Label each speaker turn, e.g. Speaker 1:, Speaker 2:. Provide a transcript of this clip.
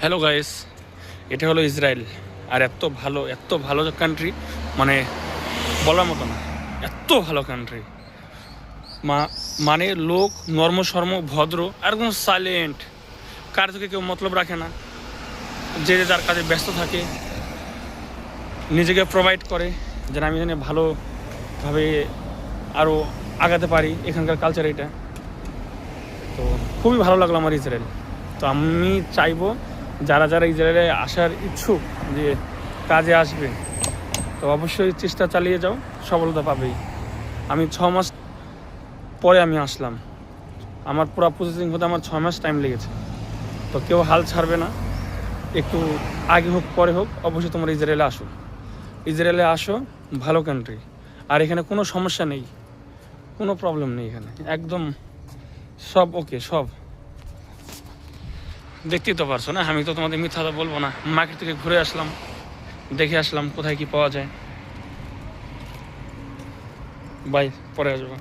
Speaker 1: Hello guys, এটা হলো Israel. আর এত ভালো কান্ট্রি, মানে বলার মতো না। এত ভালো কান্ট্রি, মানে লোক নর্মসর্ম, ভদ্র, আর একদম সাইলেন্ট। কার থেকে কেউ মতলব রাখে না, যে যার কাজে ব্যস্ত থাকে, নিজেকে প্রোভাইড করে যেন আমি জানি ভালোভাবে আরও আগাতে পারি। এখানকার কালচার এটা তো খুবই ভালো লাগলো আমার ইসরায়েল। তো আমি চাইবো যারা যারা ইসরায়েলে আসার ইচ্ছুক, যে কাজে আসবে, তো অবশ্যই চেষ্টা চালিয়ে যাও, সফলতা পাবেই। আমি 6 মাস পরে আমি আসলাম, আমার পুরো প্রসেসিং হতে আমার 6 মাস টাইম লেগেছে। তো কেউ হাল ছাড়বে না, একটু আগে হোক পরে হোক, অবশ্যই তোমরা ইসরায়েলে আসো। ভালো কান্ট্রি, আর এখানে কোনো সমস্যা নেই, কোনো প্রবলেম নেই এখানে, একদম সব ওকে। সব দেখতেই তো পারছো না, আমি তো তোমাদের মিথ্যা কথা বলবো না। মার্কেট থেকে ঘুরে আসলাম, দেখে আসলাম কোথায় কি পাওয়া যায়। বাই, পরে আসবো।